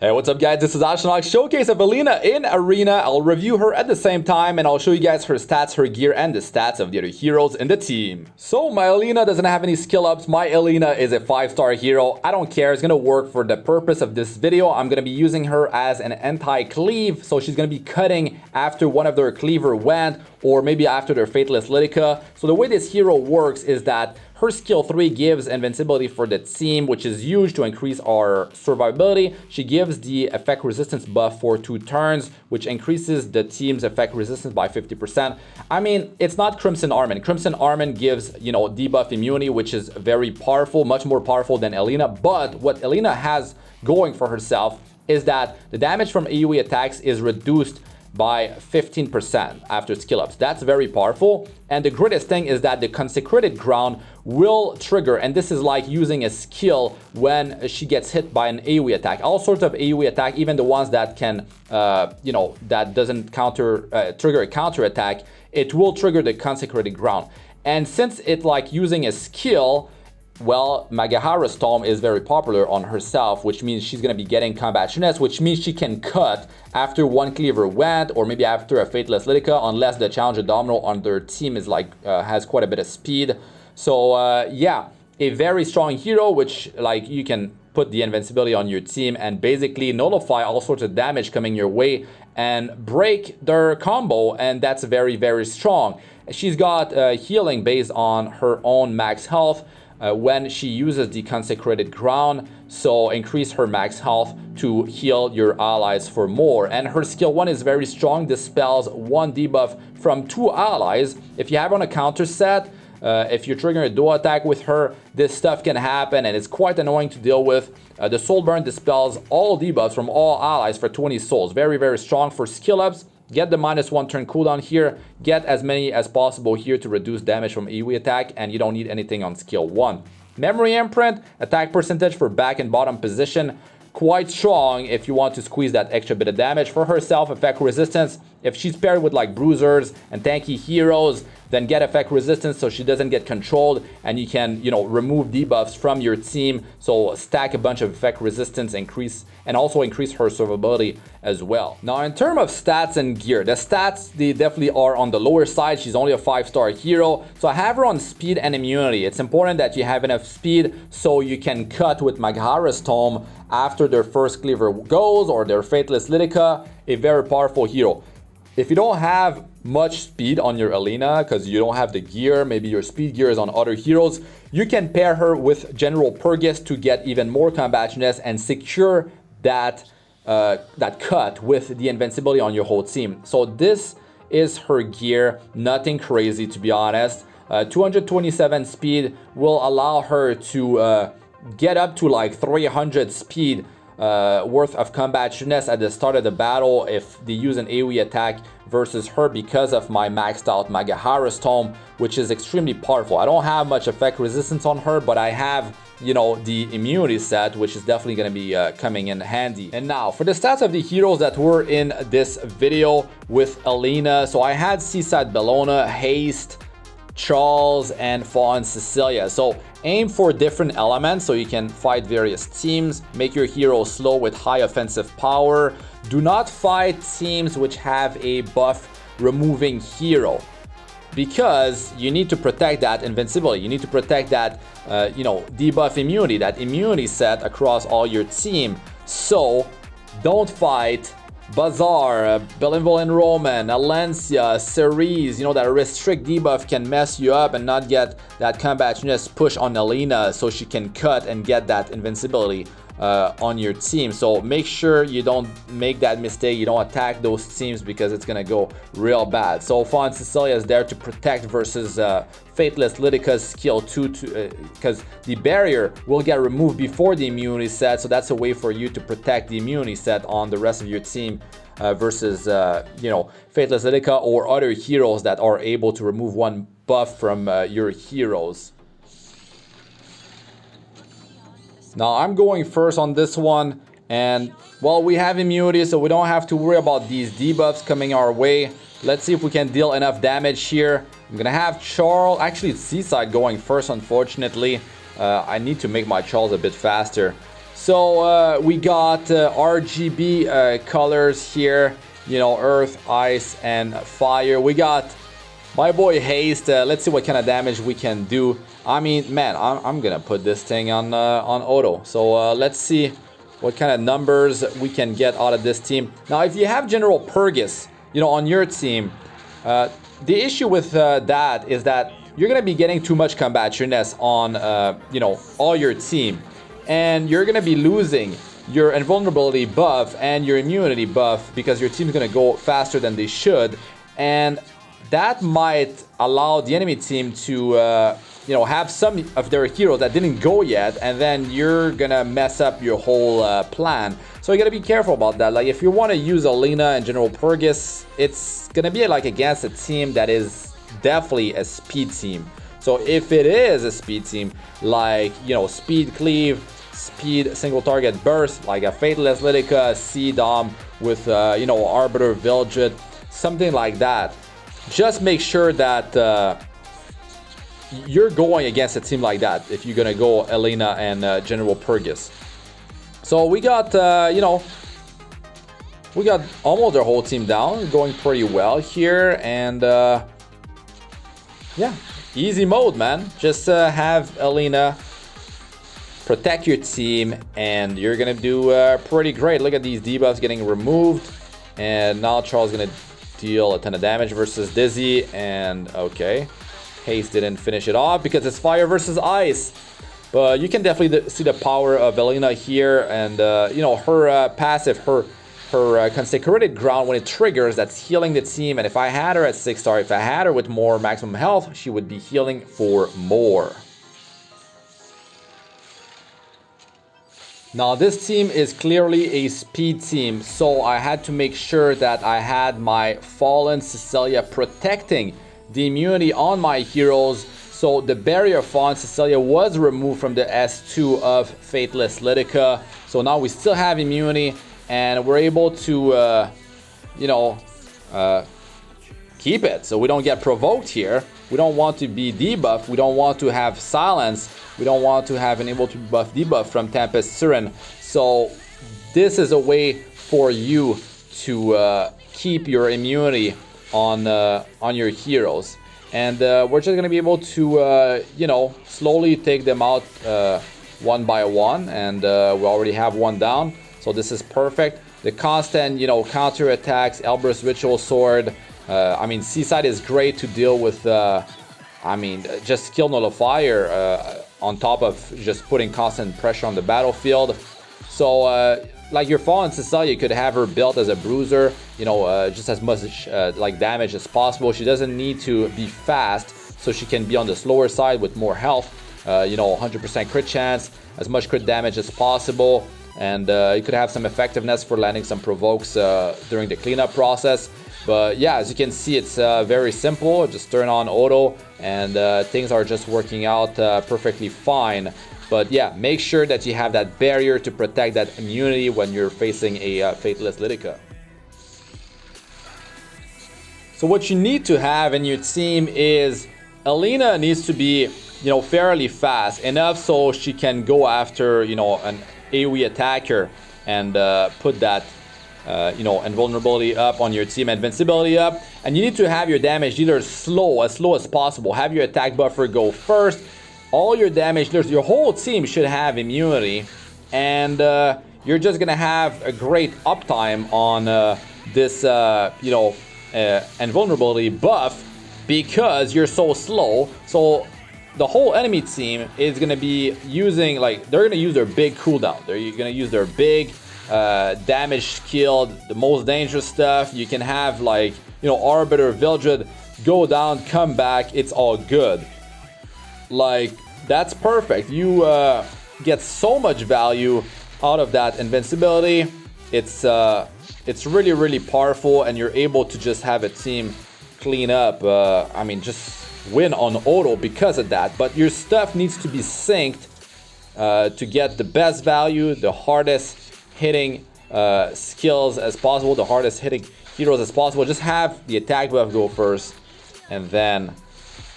Hey, what's up guys, this is Astranox, showcase of Elena in Arena. I'll review her at the same time and I'll show you guys her stats, her gear, and the stats of the other heroes in the team. So my Elena doesn't have any skill ups. My Elena is a 5-star hero. I don't care, it's gonna work for the purpose of this video. I'm gonna be using her as an anti-cleave, so she's gonna be cutting after one of their cleaver went, or maybe after their Faithless Litica. So the way this hero works is that her skill 3 gives invincibility for the team, which is huge to increase our survivability. She gives the effect resistance buff for 2 turns, which increases the team's effect resistance by 50%. I mean, it's not Crimson Armament. Crimson Armament gives, debuff immunity, which is very powerful, much more powerful than Elena. But what Elena has going for herself is that the damage from AoE attacks is reduced by 15% after skill ups. That's very powerful. And the greatest thing is that the Consecrated Ground will trigger, and this is like using a skill when she gets hit by an AoE attack. All sorts of AoE attack, even the ones that can, that doesn't trigger a counter attack, it will trigger the Consecrated Ground. And since it's like using a skill, well, MolaGora's Tome is very popular on herself, which means she's going to be getting combat finesse, which means she can cut after one cleaver went, or maybe after a Faithless Litica, unless the Challenger Domino on their team is like has quite a bit of speed. So yeah, a very strong hero, which like you can put the invincibility on your team and basically nullify all sorts of damage coming your way and break their combo, and that's very, very strong. She's got healing based on her own max health. When she uses the Consecrated Ground, so increase her max health to heal your allies for more. And her skill 1 is very strong, dispels 1 debuff from 2 allies. If you have on a counter set, if you're triggering a duo attack with her, this stuff can happen and it's quite annoying to deal with. The Soul Burn dispels all debuffs from all allies for 20 souls. Very, very strong for skill ups. Get the -1 turn cooldown here, get as many as possible here to reduce damage from AoE attack, and you don't need anything on skill 1. Memory Imprint, attack percentage for back and bottom position, quite strong if you want to squeeze that extra bit of damage. For herself, effect resistance, if she's paired with like bruisers and tanky heroes, then get effect resistance so she doesn't get controlled, and you can, remove debuffs from your team. So stack a bunch of effect resistance, and also increase her survivability as well. Now, in terms of stats and gear, the stats, they definitely are on the lower side. She's only a 5-star hero. So I have her on speed and immunity. It's important that you have enough speed so you can cut with MolaGora's Tome after their first cleaver goes or their Faithless Litica. A very powerful hero. If you don't have much speed on your Elena because you don't have the gear, maybe your speed gear is on other heroes, you can pair her with General Purgus to get even more combat finesse and secure that cut with the invincibility on your whole team. So this is her gear, nothing crazy to be honest. 227 speed will allow her to get up to like 300 speed worth of combat finesse at the start of the battle if they use an AoE attack versus her, because of my maxed out MolaGora's Tome, which is extremely powerful. I don't have much effect resistance on her, but I have, the immunity set, which is definitely going to be coming in handy. And now for the stats of the heroes that were in this video with Elena. So I had Seaside Bellona, Haste, Charles, and Fallen Cecilia. So aim for different elements so you can fight various teams. Make your hero slow with high offensive power. Do not fight teams which have a buff removing hero, because you need to protect that invincibility. You need to protect that, debuff immunity, that immunity set across all your team. So don't fight Bazaar, Benevolent Roman, Alencia, Ceres, that restrict debuff can mess you up and not get that combat finesse push on Elena so she can cut and get that invincibility on your team. So make sure you don't make that mistake. You don't attack those teams because it's gonna go real bad. So Fallen Cecilia is there to protect versus Faithless Litica's skill 2, because the barrier will get removed before the immunity set. So that's a way for you to protect the immunity set on the rest of your team versus Faithless Litica or other heroes that are able to remove 1 buff from your heroes. Now I'm going first on this one, and well, we have immunity, so we don't have to worry about these debuffs coming our way. Let's see if we can deal enough damage here. I'm gonna have Charles, actually it's Seaside going first, unfortunately. I need to make my Charles a bit faster. So we got RGB colors here, you know, earth, ice, and fire. We got my boy Haste. Let's see what kind of damage we can do. I mean, man, I'm gonna put this thing on auto. So let's see what kind of numbers we can get out of this team. Now, if you have General Purgus, you know, on your team, the issue with that is that you're gonna be getting too much combaturness on, you know, all your team. And you're gonna be losing your invulnerability buff and your immunity buff because your team's gonna go faster than they should. And that might allow the enemy team to, you know, have some of their heroes that didn't go yet, and then you're gonna mess up your whole plan. So you gotta be careful about that. Like, if you want to use Elena and General Purgus, it's gonna be like against a team that is definitely a speed team. So if it is a speed team, like, you know, speed cleave, speed single target burst, like a Faithless Lidica, C-Dom with, you know, Arbiter Vilgit, something like that. Just make sure that you're going against a team like that if you're gonna go Elena and General Purgus. So we got, you know, we got almost our whole team down, going pretty well here, and yeah, easy mode, man. Just have Elena protect your team, and you're gonna do pretty great. Look at these debuffs getting removed, and now Charles is gonna deal a ton of damage versus Dizzy, and okay, Haste didn't finish it off because it's fire versus ice. But you can definitely see the power of Elena here, and you know, her passive, her consecrated ground, when it triggers, that's healing the team. And if I had her at 6-star, if I had her with more maximum health, she would be healing for more. Now this team is clearly a speed team, so I had to make sure that I had my Fallen Cecilia protecting the immunity on my heroes. So the barrier of Fallen Cecilia was removed from the S2 of Faithless Lidica. So now we still have immunity, and we're able to, you know, keep it. So we don't get provoked here. We don't want to be debuffed. We don't want to have silence. We don't want to have an able to buff debuff from Tempest Siren. So this is a way for you to keep your immunity on your heroes. And we're just gonna be able to, you know, slowly take them out one by one. And we already have one down. So this is perfect. The constant, you know, counter attacks, Elbrus Ritual Sword. I mean, Seaside is great to deal with, I mean, just skill nullifier on top of just putting constant pressure on the battlefield. So, like your Fallen Cecilia, you could have her built as a bruiser, you know, just as much like damage as possible. She doesn't need to be fast, so she can be on the slower side with more health. You know, 100% crit chance, as much crit damage as possible. And you could have some effectiveness for landing some provokes during the cleanup process. But yeah, as you can see, it's very simple. Just turn on auto, and things are just working out perfectly fine. But yeah, make sure that you have that barrier to protect that immunity when you're facing a Faithless Lidica. So what you need to have in your team is Elena needs to be, you know, fairly fast enough so she can go after, you know, an AoE attacker and put that you know, invulnerability up on your team, invincibility up. And you need to have your damage dealers slow as possible. Have your attack buffer go first. All your damage dealers, your whole team should have immunity, and you're just gonna have a great uptime on this you know, invulnerability buff because you're so slow. So the whole enemy team is gonna be using, like, they're gonna use their big cooldown. They're gonna use their big damage skill, the most dangerous stuff. You can have, like, you know, Arbiter, Vilgit, go down, come back, it's all good. Like, that's perfect. You get so much value out of that invincibility. It's really, really powerful, and you're able to just have a team clean up. I mean, just win on auto because of that. But your stuff needs to be synced to get the best value, the hardest hitting skills as possible, the hardest hitting heroes as possible. Just have the attack buff go first, and then,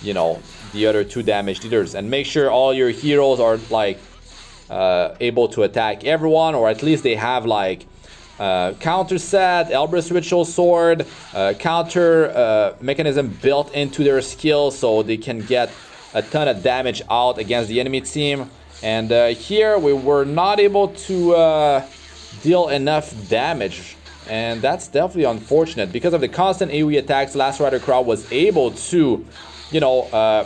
you know, the other two damage dealers, and make sure all your heroes are, like, able to attack everyone, or at least they have like counter set, Elbrus Ritual Sword, counter mechanism built into their skill, so they can get a ton of damage out against the enemy team. And here we were not able to deal enough damage, and that's definitely unfortunate. Because of the constant AoE attacks, Last Rider Crowd was able to, you know,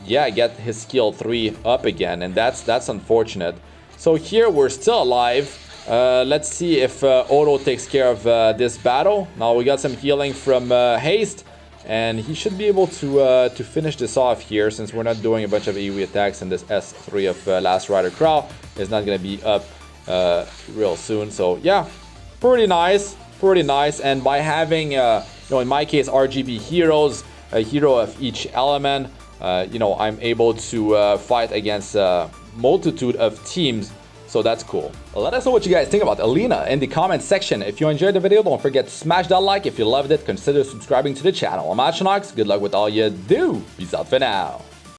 yeah, get his skill 3 up again, and that's unfortunate. So here we're still alive. Let's see if Otto takes care of this battle. Now we got some healing from Haste, and he should be able to finish this off here, since we're not doing a bunch of AoE attacks, and this S3 of Last Rider Crow is not going to be up real soon. So yeah, pretty nice, pretty nice. And by having, you know, in my case, RGB heroes, a hero of each element, you know, I'm able to fight against a multitude of teams. So that's cool. Let us know what you guys think about Elena in the comment section. If you enjoyed the video, don't forget to smash that like. If you loved it, consider subscribing to the channel. I'm Astranox. Good luck with all you do. Peace out for now.